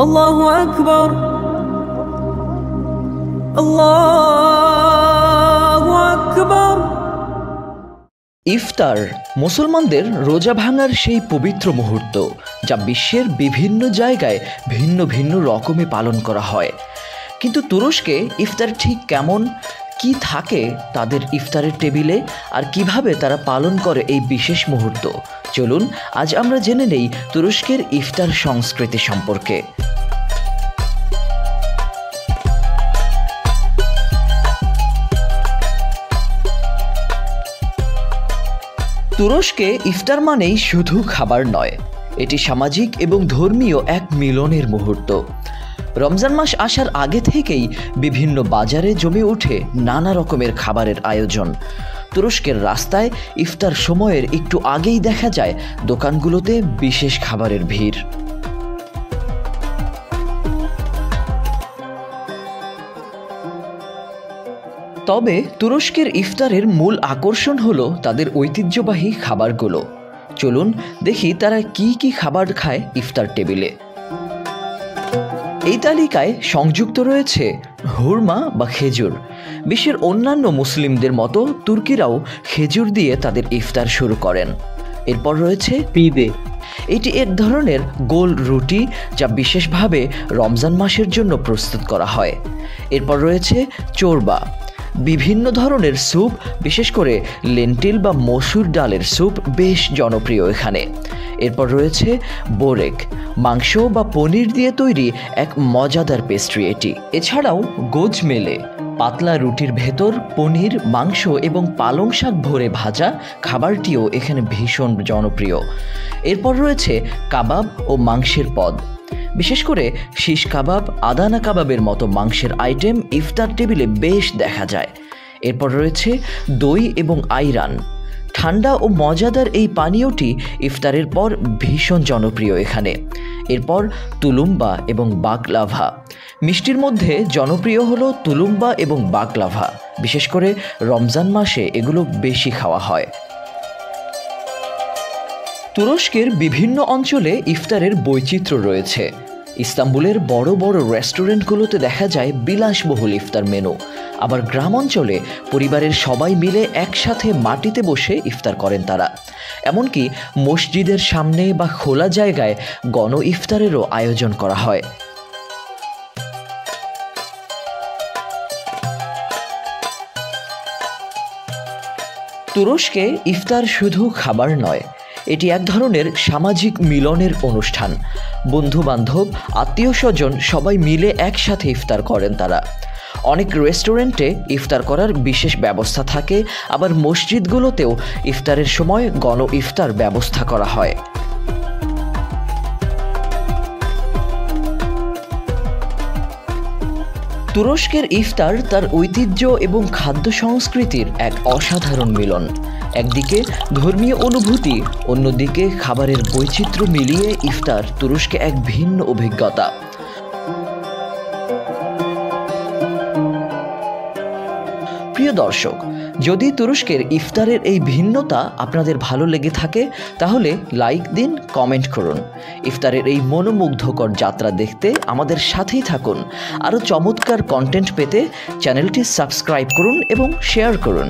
আল্লাহু আকবার, আল্লাহু আকবার। ইফতার মুসলমানদের রোজা ভাঙার সেই পবিত্র মুহূর্ত, যা বিশ্বের বিভিন্ন জায়গায় ভিন্ন ভিন্ন রকমে পালন করা হয়। কিন্তু তুরস্কে ইফতার ঠিক কেমন, কি থাকে তাদের ইফতারের টেবিলে, আর কিভাবে তারা পালন করে এই বিশেষ মুহূর্ত, চলুন আজ আমরা জেনে নেই তুরস্কের ইফতার সংস্কৃতি সম্পর্কে। তুরস্কে ইফতার মানেই শুধু খাবার নয়, এটি সামাজিক এবং ধর্মীয় এক মিলনের মুহূর্ত। রমজান মাস আসার আগে থেকেই বিভিন্ন বাজারে জমে ওঠে নানা রকমের খাবারের আয়োজন। তুরস্কের রাস্তায় ইফতার সময়ের একটু আগেই দেখা যায় দোকানগুলোতে বিশেষ খাবারের ভিড়। তবে তুরস্কের ইফতারের মূল আকর্ষণ হলো তাদের ঐতিহ্যবাহী খাবারগুলো। চলুন দেখি তারা কি কি খাবার খায় ইফতার টেবিলে। এই তালিকায় সংযুক্ত রয়েছে হুরমা বা খেজুর। বিশ্বের অন্যান্য মুসলিমদের মতো তুর্কিরাও খেজুর দিয়ে তাদের ইফতার শুরু করেন। এরপর রয়েছে পিদে, এটি এক ধরনের গোল রুটি যা বিশেষভাবে রমজান মাসের জন্য প্রস্তুত করা হয়। এরপর রয়েছে চোরবা, বিভিন্ন ধরনের স্যুপ, বিশেষ করে লেন্টিল বা মসুর ডালের স্যুপ বেশ জনপ্রিয় এখানে। এরপর রয়েছে বোরেক, মাংস বা পনির দিয়ে তৈরি এক মজাদার পেস্ট্রি এটি। এছাড়াও গোজমেলে, পাতলা রুটির ভেতর পনির, মাংস এবং পালং শাক ভরে ভাজা খাবারটিও এখানে ভীষণ জনপ্রিয়। এরপর রয়েছে কাবাব ও মাংসের পদ, বিশেষ করে শিশ কাবাব, আদানা কাবাবের মতো মাংসের আইটেম ইফতার টেবিলে বেশ দেখা যায়। এরপর রয়েছে দই এবং আইরান, ঠান্ডা ও মজাদার এই পানীয়টি ইফতারের পর ভীষণ জনপ্রিয় এখানে। এরপর তুলুম্বা এবং বাকলাভা, মিষ্টির মধ্যে জনপ্রিয় হলো তুলুম্বা এবং বাকলাভা, বিশেষ করে রমজান মাসে এগুলো বেশি খাওয়া হয়। তুরস্কের বিভিন্ন অঞ্চলে ইফতারের বৈচিত্র্য রয়েছে। ইস্তাম্বুলের বড় বড় রেস্টুরেন্টগুলোতে দেখা যায় বিলাসবহুল ইফতার মেনু। আবার গ্রাম অঞ্চলে পরিবারের সবাই মিলে একসাথে মাটিতে বসে ইফতার করেন তারা। এমনকি মসজিদের সামনে বা খোলা জায়গায় গণ ইফতারেরও আয়োজন করা হয়। তুরস্কে ইফতার শুধু খাবার নয়, এটি এক ধরনের সামাজিক মিলনের অনুষ্ঠান। বন্ধু বান্ধব, আত্মীয় স্বজন সবাই মিলে একসাথে ইফতার করেন তারা। অনেক রেস্টুরেন্টে ইফতার করার বিশেষ ব্যবস্থা থাকে, আবার মসজিদগুলোতেও ইফতারের সময় গণ ইফতার ব্যবস্থা করা হয়। তুরস্কের ইফতার তার ঐতিহ্য এবং খাদ্য সংস্কৃতির এক অসাধারণ মিলন। একদিকে ধর্মীয় অনুভূতি, অন্যদিকে খাবারের বৈচিত্র্য মিলিয়ে ইফতার তুরস্কে এক ভিন্ন অভিজ্ঞতা। প্রিয় দর্শক, যদি তুরস্কের ইফতারের এই ভিন্নতা আপনাদের ভালো লেগে থাকে তাহলে লাইক দিন, কমেন্ট করুন। ইফতারের এই মনোমুগ্ধকর যাত্রা দেখতে আমাদের সাথেই থাকুন। আরও চমৎকার কন্টেন্ট পেতে চ্যানেলটি সাবস্ক্রাইব করুন এবং শেয়ার করুন।